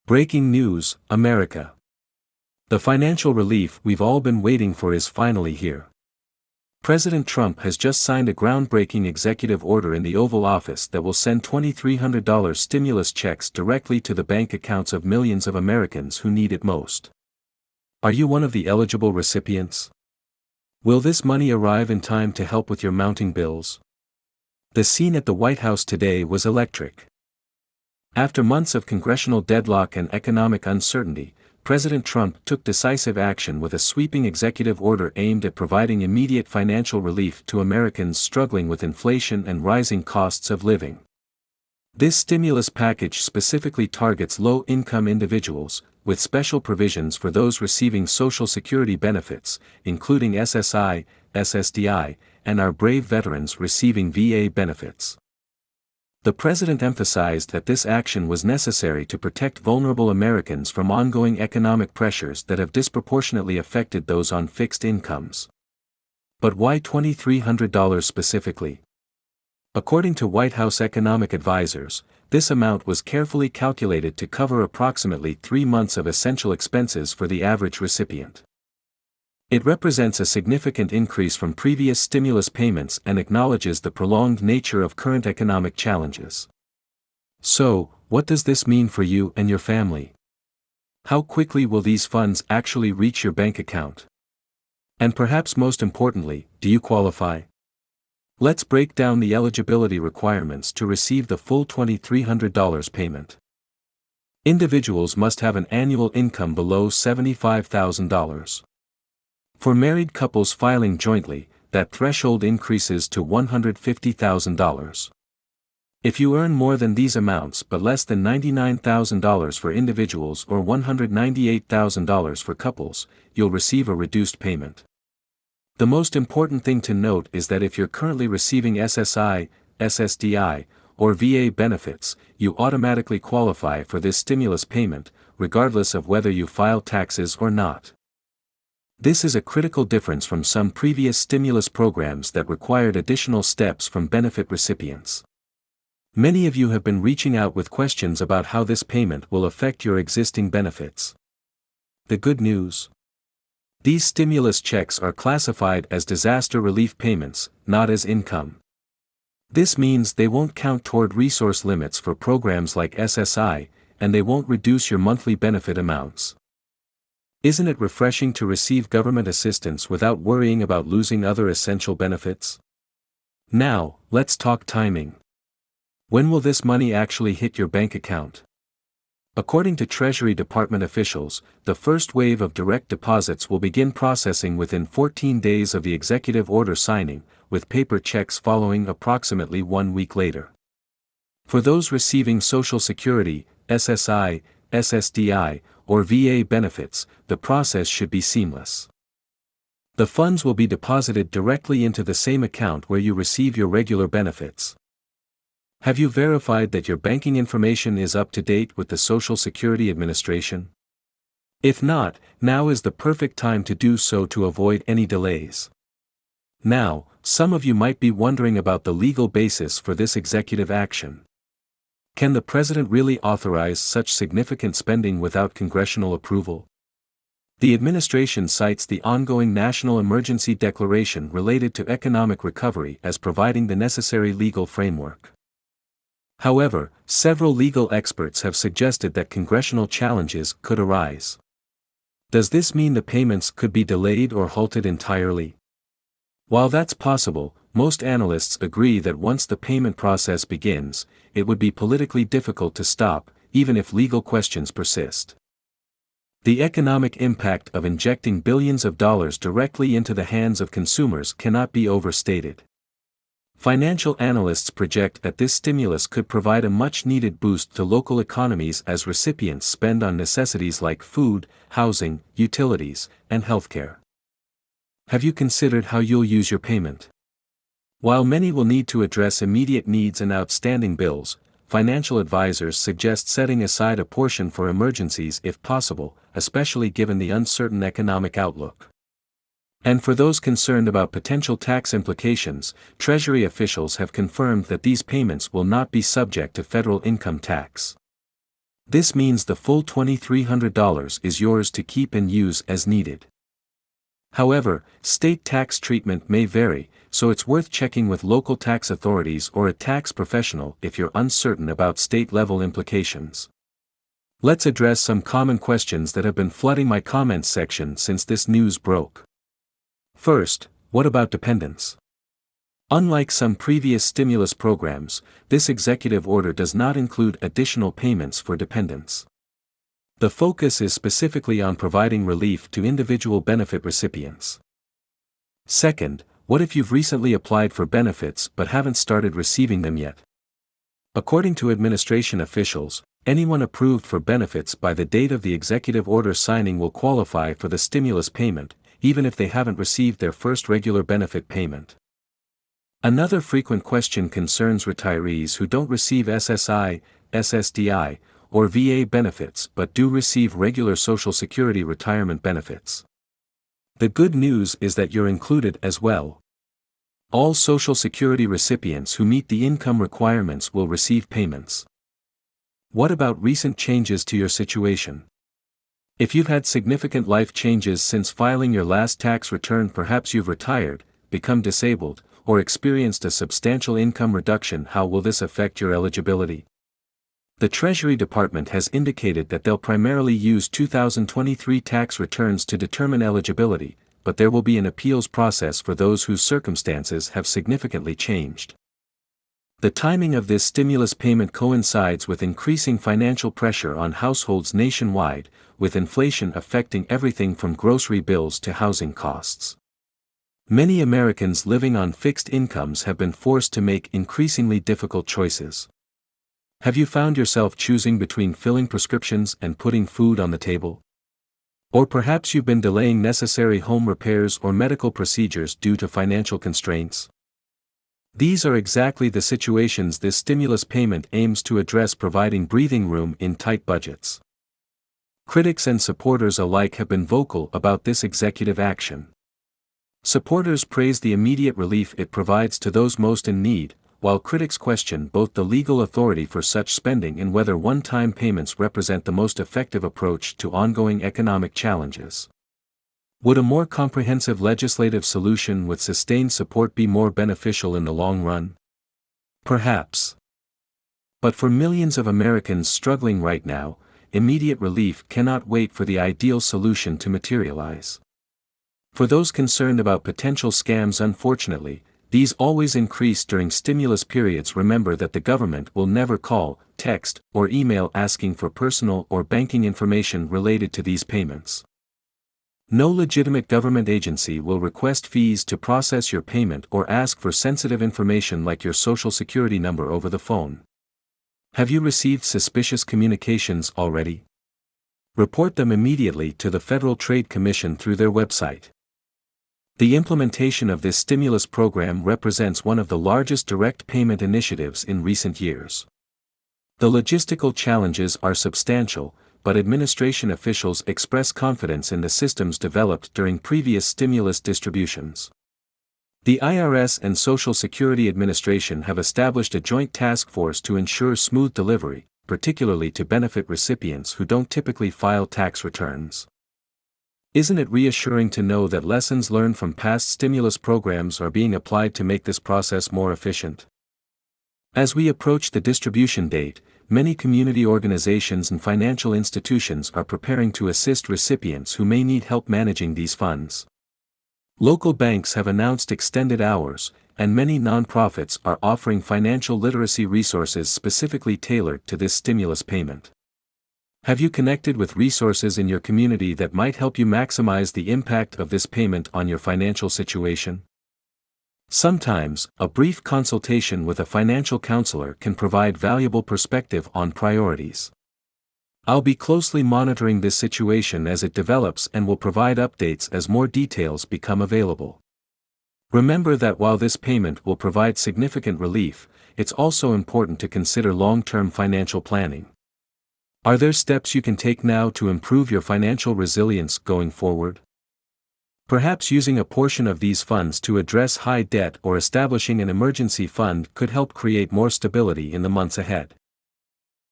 Breaking news, America. The financial relief we've all been waiting for is finally here. President Trump has just signed a groundbreaking executive order in the Oval Office that will send $2,300 stimulus checks directly to the bank accounts of millions of Americans who need it most. Are you one of the eligible recipients? Will this money arrive in time to help with your mounting bills? The scene at the White House today was electric. After months of congressional deadlock and economic uncertainty, President Trump took decisive action with a sweeping executive order aimed at providing immediate financial relief to Americans struggling with inflation and rising costs of living. This stimulus package specifically targets low-income individuals, with special provisions for those receiving Social Security benefits, including SSI, SSDI, and our brave veterans receiving VA benefits. The president emphasized that this action was necessary to protect vulnerable Americans from ongoing economic pressures that have disproportionately affected those on fixed incomes. But why $2,300 specifically? According to White House economic advisors, this amount was carefully calculated to cover approximately 3 months of essential expenses for the average recipient. It represents a significant increase from previous stimulus payments and acknowledges the prolonged nature of current economic challenges. So, what does this mean for you and your family? How quickly will these funds actually reach your bank account? And perhaps most importantly, do you qualify? Let's break down the eligibility requirements to receive the full $2,300 payment. Individuals must have an annual income below $75,000. For married couples filing jointly, that threshold increases to $150,000. If you earn more than these amounts but less than $99,000 for individuals or $198,000 for couples, you'll receive a reduced payment. The most important thing to note is that if you're currently receiving SSI, SSDI, or VA benefits, you automatically qualify for this stimulus payment, regardless of whether you file taxes or not. This is a critical difference from some previous stimulus programs that required additional steps from benefit recipients. Many of you have been reaching out with questions about how this payment will affect your existing benefits. The good news? These stimulus checks are classified as disaster relief payments, not as income. This means they won't count toward resource limits for programs like SSI, and they won't reduce your monthly benefit amounts. Isn't it refreshing to receive government assistance without worrying about losing other essential benefits? Now, let's talk timing. When will this money actually hit your bank account? According to Treasury Department officials, the first wave of direct deposits will begin processing within 14 days of the executive order signing, with paper checks following approximately 1 week later. For those receiving Social Security, SSI, SSDI, or VA benefits, the process should be seamless. The funds will be deposited directly into the same account where you receive your regular benefits. Have you verified that your banking information is up to date with the Social Security Administration? If not, now is the perfect time to do so to avoid any delays. Now, some of you might be wondering about the legal basis for this executive action. Can the president really authorize such significant spending without congressional approval? The administration cites the ongoing national emergency declaration related to economic recovery as providing the necessary legal framework. However, several legal experts have suggested that congressional challenges could arise. Does this mean the payments could be delayed or halted entirely? While that's possible, most analysts agree that once the payment process begins, it would be politically difficult to stop, even if legal questions persist. The economic impact of injecting billions of dollars directly into the hands of consumers cannot be overstated. Financial analysts project that this stimulus could provide a much-needed boost to local economies as recipients spend on necessities like food, housing, utilities, and healthcare. Have you considered how you'll use your payment? While many will need to address immediate needs and outstanding bills, financial advisors suggest setting aside a portion for emergencies if possible, especially given the uncertain economic outlook. And for those concerned about potential tax implications, Treasury officials have confirmed that these payments will not be subject to federal income tax. This means the full $2,300 is yours to keep and use as needed. However, state tax treatment may vary, so it's worth checking with local tax authorities or a tax professional if you're uncertain about state-level implications. Let's address some common questions that have been flooding my comments section since this news broke. First, what about dependents? Unlike some previous stimulus programs, this executive order does not include additional payments for dependents. The focus is specifically on providing relief to individual benefit recipients. Second, what if you've recently applied for benefits but haven't started receiving them yet? According to administration officials, anyone approved for benefits by the date of the executive order signing will qualify for the stimulus payment, even if they haven't received their first regular benefit payment. Another frequent question concerns retirees who don't receive SSI, SSDI, or VA benefits but do receive regular Social Security retirement benefits. The good news is that you're included as well. All Social Security recipients who meet the income requirements will receive payments. What about recent changes to your situation? If you've had significant life changes since filing your last tax return, perhaps you've retired, become disabled, or experienced a substantial income reduction, how will this affect your eligibility? The Treasury Department has indicated that they'll primarily use 2023 tax returns to determine eligibility, but there will be an appeals process for those whose circumstances have significantly changed. The timing of this stimulus payment coincides with increasing financial pressure on households nationwide, with inflation affecting everything from grocery bills to housing costs. Many Americans living on fixed incomes have been forced to make increasingly difficult choices. Have you found yourself choosing between filling prescriptions and putting food on the table? Or perhaps you've been delaying necessary home repairs or medical procedures due to financial constraints? These are exactly the situations this stimulus payment aims to address, providing breathing room in tight budgets. Critics and supporters alike have been vocal about this executive action. Supporters praise the immediate relief it provides to those most in need, while critics question both the legal authority for such spending and whether one-time payments represent the most effective approach to ongoing economic challenges. Would a more comprehensive legislative solution with sustained support be more beneficial in the long run? Perhaps. But for millions of Americans struggling right now, immediate relief cannot wait for the ideal solution to materialize. For those concerned about potential scams, unfortunately, these always increase during stimulus periods. Remember that the government will never call, text, or email asking for personal or banking information related to these payments. No legitimate government agency will request fees to process your payment or ask for sensitive information like your Social Security number over the phone. Have you received suspicious communications already? Report them immediately to the Federal Trade Commission through their website. The implementation of this stimulus program represents one of the largest direct payment initiatives in recent years. The logistical challenges are substantial, but administration officials express confidence in the systems developed during previous stimulus distributions. The IRS and Social Security Administration have established a joint task force to ensure smooth delivery, particularly to benefit recipients who don't typically file tax returns. Isn't it reassuring to know that lessons learned from past stimulus programs are being applied to make this process more efficient? As we approach the distribution date, many community organizations and financial institutions are preparing to assist recipients who may need help managing these funds. Local banks have announced extended hours, and many nonprofits are offering financial literacy resources specifically tailored to this stimulus payment. Have you connected with resources in your community that might help you maximize the impact of this payment on your financial situation? Sometimes, a brief consultation with a financial counselor can provide valuable perspective on priorities. I'll be closely monitoring this situation as it develops and will provide updates as more details become available. Remember that while this payment will provide significant relief, it's also important to consider long-term financial planning. Are there steps you can take now to improve your financial resilience going forward? Perhaps using a portion of these funds to address high debt or establishing an emergency fund could help create more stability in the months ahead.